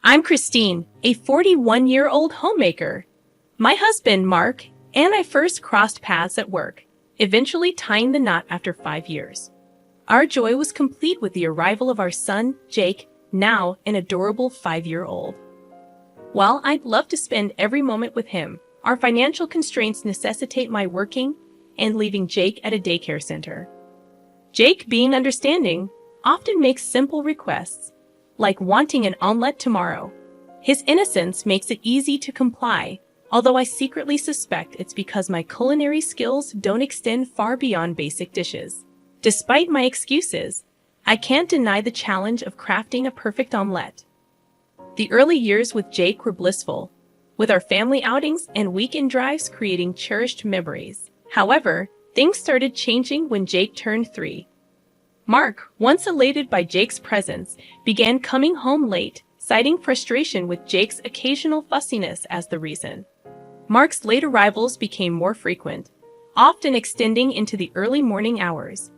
I'm Christine, a 41-year-old homemaker. My husband, Mark, and I first crossed paths at work, eventually tying the knot after 5 years. Our joy was complete with the arrival of our son, Jake, now an adorable 5-year-old. While I'd love to spend every moment with him, our financial constraints necessitate my working and leaving Jake at a daycare center. Jake, being understanding, often makes simple requests, like wanting an omelette tomorrow. His innocence makes it easy to comply, although I secretly suspect it's because my culinary skills don't extend far beyond basic dishes. Despite my excuses, I can't deny the challenge of crafting a perfect omelette. The early years with Jake were blissful, with our family outings and weekend drives creating cherished memories. However, things started changing when Jake turned 3. Mark, once elated by Jake's presence, began coming home late, citing frustration with Jake's occasional fussiness as the reason. Mark's late arrivals became more frequent, often extending into the early morning hours.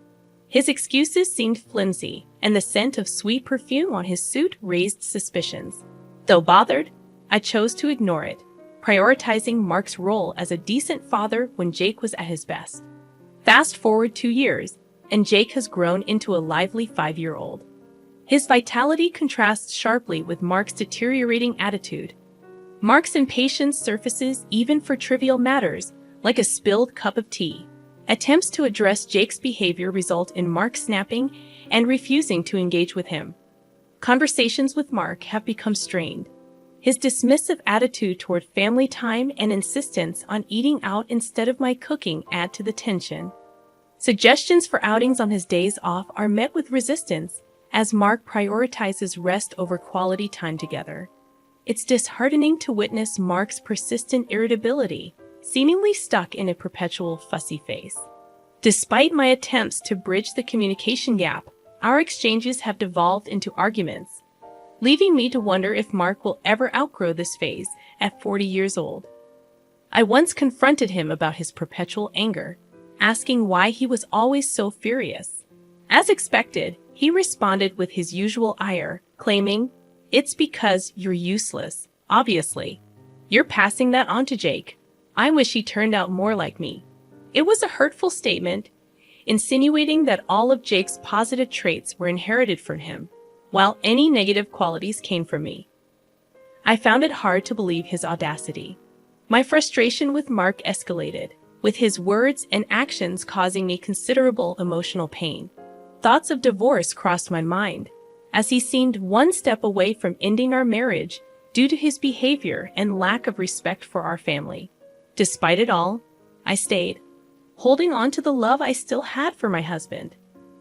His excuses seemed flimsy, and the scent of sweet perfume on his suit raised suspicions. Though bothered, I chose to ignore it, prioritizing Mark's role as a decent father when Jake was at his best. Fast forward 2 years, and Jake has grown into a lively 5-year-old. His vitality contrasts sharply with Mark's deteriorating attitude. Mark's impatience surfaces even for trivial matters, like a spilled cup of tea. Attempts to address Jake's behavior result in Mark snapping and refusing to engage with him. Conversations with Mark have become strained. His dismissive attitude toward family time and insistence on eating out instead of my cooking add to the tension. Suggestions for outings on his days off are met with resistance, as Mark prioritizes rest over quality time together. It's disheartening to witness Mark's persistent irritability, seemingly stuck in a perpetual fussy face. Despite my attempts to bridge the communication gap, our exchanges have devolved into arguments, leaving me to wonder if Mark will ever outgrow this phase at 40 years old. I once confronted him about his perpetual anger, asking why he was always so furious. As expected, he responded with his usual ire, claiming, "It's because you're useless, obviously. You're passing that on to Jake. I wish he turned out more like me." It was a hurtful statement, insinuating that all of Jake's positive traits were inherited from him, while any negative qualities came from me. I found it hard to believe his audacity. My frustration with Mark escalated, with his words and actions causing me considerable emotional pain. Thoughts of divorce crossed my mind, as he seemed one step away from ending our marriage due to his behavior and lack of respect for our family. Despite it all, I stayed, holding on to the love I still had for my husband.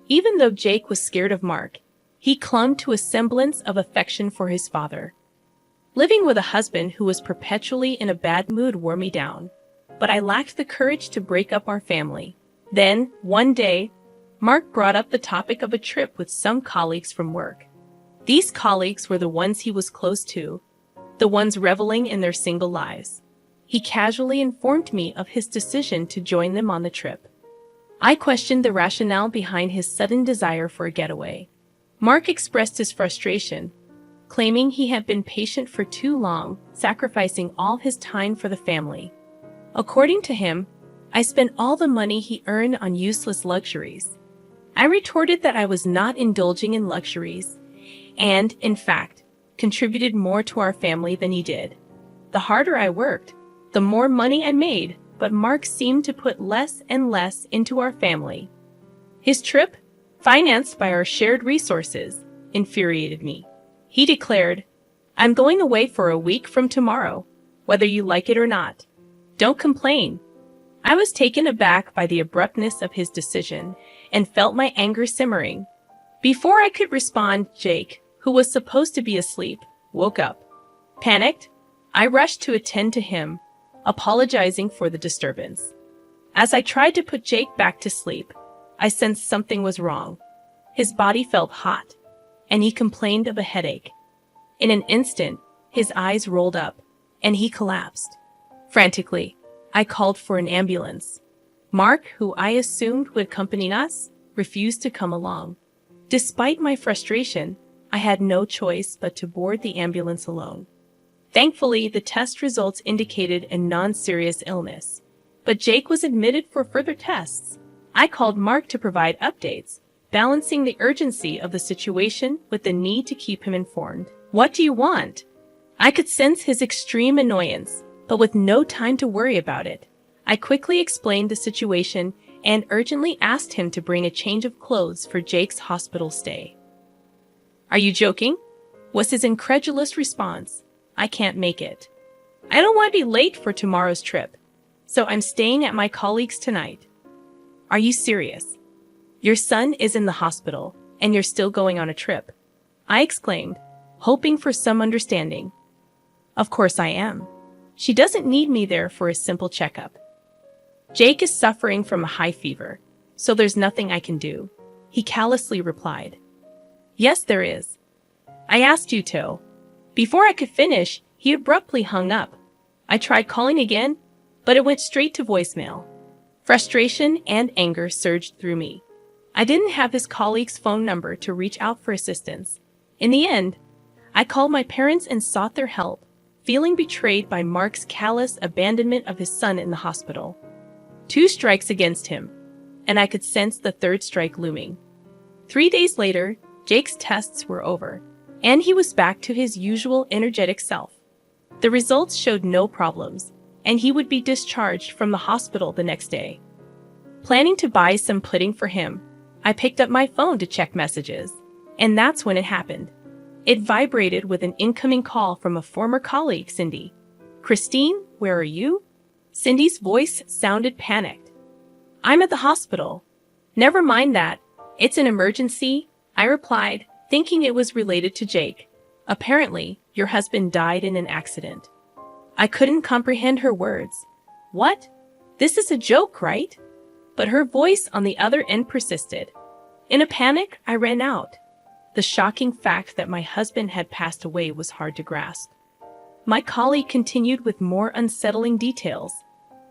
Even though Jake was scared of Mark, he clung to a semblance of affection for his father. Living with a husband who was perpetually in a bad mood wore me down, but I lacked the courage to break up our family. Then, one day, Mark brought up the topic of a trip with some colleagues from work. These colleagues were the ones he was close to, the ones reveling in their single lives. He casually informed me of his decision to join them on the trip. I questioned the rationale behind his sudden desire for a getaway. Mark expressed his frustration, claiming he had been patient for too long, sacrificing all his time for the family. According to him, I spent all the money he earned on useless luxuries. I retorted that I was not indulging in luxuries, and, in fact, contributed more to our family than he did. The harder I worked, the more money I made, but Mark seemed to put less and less into our family. His trip, financed by our shared resources, infuriated me. He declared, "I'm going away for a week from tomorrow, whether you like it or not. Don't complain." I was taken aback by the abruptness of his decision and felt my anger simmering. Before I could respond, Jake, who was supposed to be asleep, woke up. Panicked, I rushed to attend to him, apologizing for the disturbance. As I tried to put Jake back to sleep, I sensed something was wrong. His body felt hot, and he complained of a headache. In an instant, his eyes rolled up, and he collapsed. Frantically, I called for an ambulance. Mark, who I assumed would accompany us, refused to come along. Despite my frustration, I had no choice but to board the ambulance alone. Thankfully, the test results indicated a non-serious illness, but Jake was admitted for further tests. I called Mark to provide updates, balancing the urgency of the situation with the need to keep him informed. "What do you want?" I could sense his extreme annoyance, but with no time to worry about it. I quickly explained the situation and urgently asked him to bring a change of clothes for Jake's hospital stay. "Are you joking?" was his incredulous response. "I can't make it. I don't want to be late for tomorrow's trip, so I'm staying at my colleague's tonight." "Are you serious? Your son is in the hospital, and you're still going on a trip?" I exclaimed, hoping for some understanding. "Of course I am. She doesn't need me there for a simple checkup. Jake is suffering from a high fever, so there's nothing I can do," he callously replied. "Yes, there is. I asked you to." Before I could finish, he abruptly hung up. I tried calling again, but it went straight to voicemail. Frustration and anger surged through me. I didn't have his colleague's phone number to reach out for assistance. In the end, I called my parents and sought their help, feeling betrayed by Mark's callous abandonment of his son in the hospital. 2 strikes against him, and I could sense the 3rd strike looming. 3 days later, Jake's tests were over, and he was back to his usual energetic self. The results showed no problems, and he would be discharged from the hospital the next day. Planning to buy some pudding for him, I picked up my phone to check messages, and that's when it happened. It vibrated with an incoming call from a former colleague, Cindy. "Christine, where are you?" Cindy's voice sounded panicked. "I'm at the hospital." "Never mind that. It's an emergency," I replied, thinking it was related to Jake. "Apparently, your husband died in an accident." I couldn't comprehend her words. "What? This is a joke, right?" But her voice on the other end persisted. In a panic, I ran out. The shocking fact that my husband had passed away was hard to grasp. My colleague continued with more unsettling details.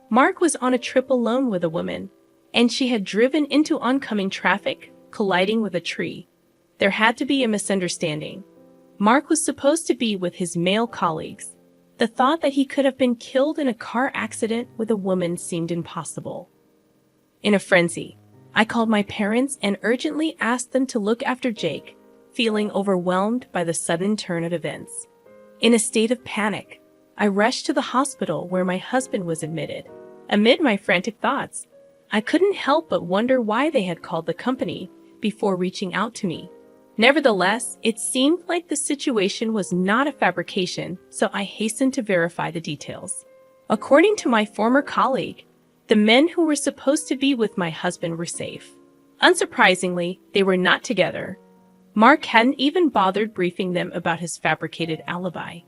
Mark was on a trip alone with a woman, and she had driven into oncoming traffic, colliding with a tree. There had to be a misunderstanding. Mark was supposed to be with his male colleagues. The thought that he could have been killed in a car accident with a woman seemed impossible. In a frenzy, I called my parents and urgently asked them to look after Jake, feeling overwhelmed by the sudden turn of events. In a state of panic, I rushed to the hospital where my husband was admitted. Amid my frantic thoughts, I couldn't help but wonder why they had called the company before reaching out to me. Nevertheless, it seemed like the situation was not a fabrication, so I hastened to verify the details. According to my former colleague, the men who were supposed to be with my husband were safe. Unsurprisingly, they were not together. Mark hadn't even bothered briefing them about his fabricated alibi.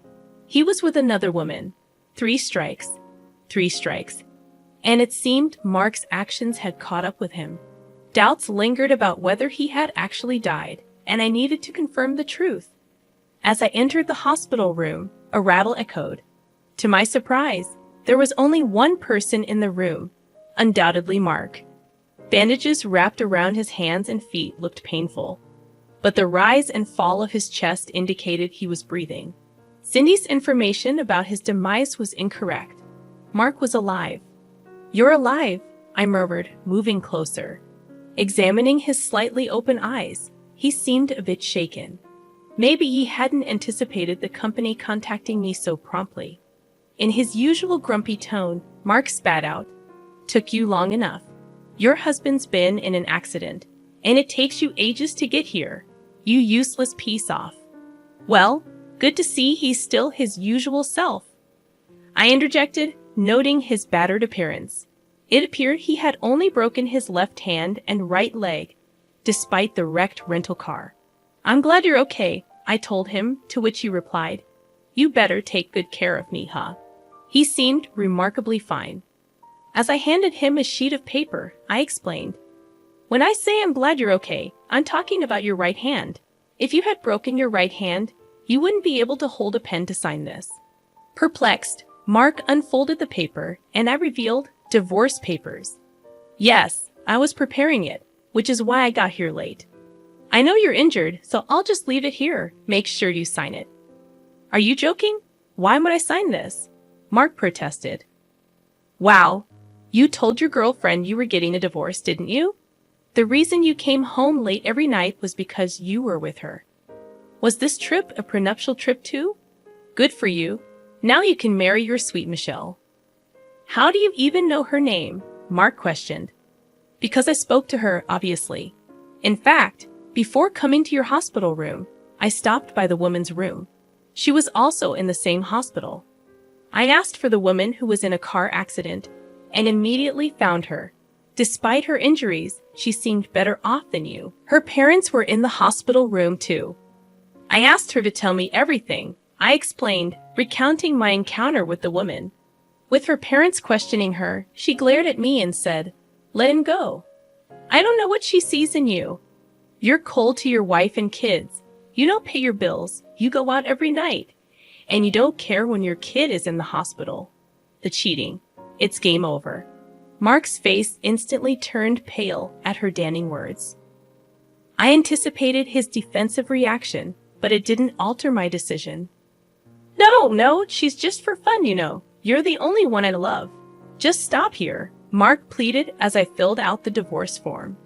He was with another woman. 3 strikes. 3 strikes. And it seemed Mark's actions had caught up with him. Doubts lingered about whether he had actually died, and I needed to confirm the truth. As I entered the hospital room, a rattle echoed. To my surprise, there was only one person in the room, undoubtedly Mark. Bandages wrapped around his hands and feet looked painful, but the rise and fall of his chest indicated he was breathing. Cindy's information about his demise was incorrect. Mark was alive. "You're alive," I murmured, moving closer. Examining his slightly open eyes, he seemed a bit shaken. Maybe he hadn't anticipated the company contacting me so promptly. In his usual grumpy tone, Mark spat out, "Took you long enough. Your husband's been in an accident, and it takes you ages to get here. You useless piece off." "Well, good to see he's still his usual self," I interjected, noting his battered appearance. It appeared he had only broken his left hand and right leg, despite the wrecked rental car. "I'm glad you're okay," I told him, to which he replied, "You better take good care of me, huh?" He seemed remarkably fine. As I handed him a sheet of paper, I explained, "When I say I'm glad you're okay, I'm talking about your right hand. If you had broken your right hand, you wouldn't be able to hold a pen to sign this." Perplexed, Mark unfolded the paper, and I revealed divorce papers. Yes, I was preparing it, which is why I got here late. I know you're injured, so I'll just leave it here. Make sure you sign it. Are you joking? Why would I sign this? Mark protested. Wow, you told your girlfriend you were getting a divorce, didn't you? The reason you came home late every night was because you were with her. Was this trip a prenuptial trip too? Good for you. Now you can marry your sweet Michelle. How do you even know her name? Mark questioned. Because I spoke to her, obviously. In fact, before coming to your hospital room, I stopped by the woman's room. She was also in the same hospital. I asked for the woman who was in a car accident and immediately found her. Despite her injuries, she seemed better off than you. Her parents were in the hospital room too. I asked her to tell me everything. I explained, recounting my encounter with the woman. With her parents questioning her, she glared at me and said, "Let him go. I don't know what she sees in you. You're cold to your wife and kids. You don't pay your bills. You go out every night. And you don't care when your kid is in the hospital. The cheating. It's game over." Mark's face instantly turned pale at her damning words. I anticipated his defensive reaction, but it didn't alter my decision. No, she's just for fun, you know. You're the only one I love. Just stop here, Mark pleaded as I filled out the divorce form.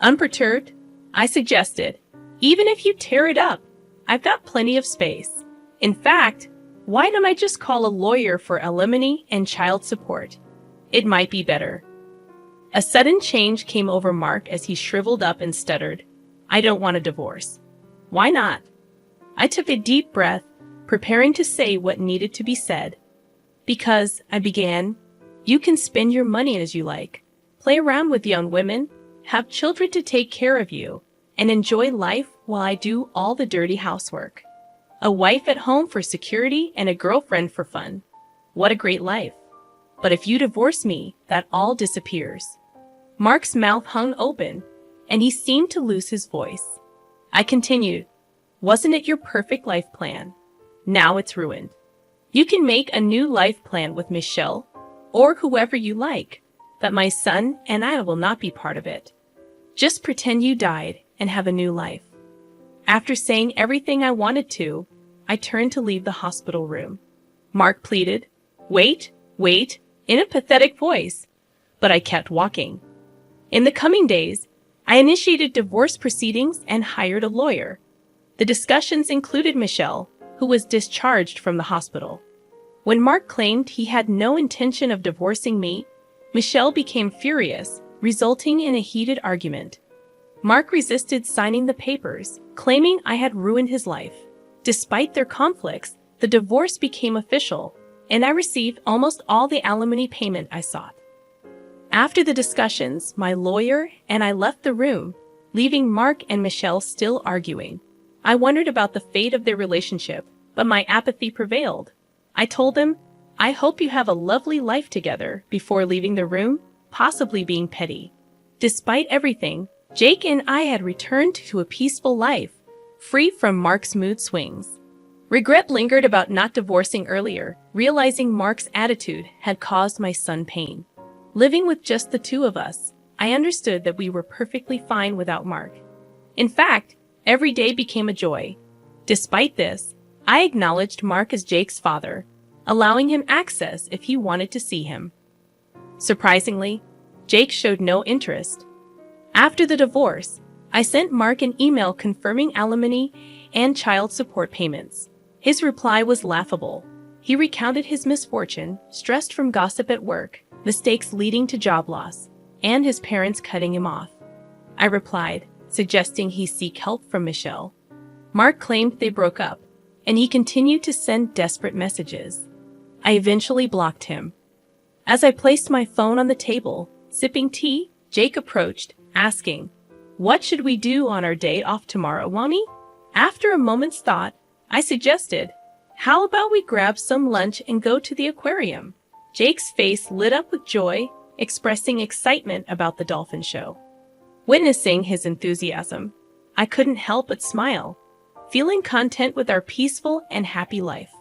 Unperturbed, I suggested, even if you tear it up, I've got plenty of space. In fact, why don't I just call a lawyer for alimony and child support? It might be better. A sudden change came over Mark as he shriveled up and stuttered, "I don't want a divorce." Why not? I took a deep breath, preparing to say what needed to be said. Because, I began, you can spend your money as you like, play around with young women, have children to take care of you, and enjoy life while I do all the dirty housework. A wife at home for security and a girlfriend for fun. What a great life. But if you divorce me, that all disappears. Mark's mouth hung open, and he seemed to lose his voice. I continued, wasn't it your perfect life plan? Now it's ruined. You can make a new life plan with Michelle, or whoever you like, but my son and I will not be part of it. Just pretend you died and have a new life. After saying everything I wanted to, I turned to leave the hospital room. Mark pleaded, wait, in a pathetic voice, but I kept walking. In the coming days, I initiated divorce proceedings and hired a lawyer. The discussions included Michelle, who was discharged from the hospital. When Mark claimed he had no intention of divorcing me, Michelle became furious, resulting in a heated argument. Mark resisted signing the papers, claiming I had ruined his life. Despite their conflicts, the divorce became official, and I received almost all the alimony payment I sought. After the discussions, my lawyer and I left the room, leaving Mark and Michelle still arguing. I wondered about the fate of their relationship, but my apathy prevailed. I told them, I hope you have a lovely life together before leaving the room, possibly being petty. Despite everything, Jake and I had returned to a peaceful life, free from Mark's mood swings. Regret lingered about not divorcing earlier, realizing Mark's attitude had caused my son pain. Living with just the two of us, I understood that we were perfectly fine without Mark. In fact, every day became a joy. Despite this, I acknowledged Mark as Jake's father, allowing him access if he wanted to see him. Surprisingly, Jake showed no interest. After the divorce, I sent Mark an email confirming alimony and child support payments. His reply was laughable. He recounted his misfortune, stressed from gossip at work, mistakes leading to job loss, and his parents cutting him off. I replied, suggesting he seek help from Michelle. Mark claimed they broke up, and he continued to send desperate messages. I eventually blocked him. As I placed my phone on the table, sipping tea, Jake approached, asking, "What should we do on our day off tomorrow, Mommy?" After a moment's thought, I suggested, "How about we grab some lunch and go to the aquarium?" Jake's face lit up with joy, expressing excitement about the dolphin show. Witnessing his enthusiasm, I couldn't help but smile, feeling content with our peaceful and happy life.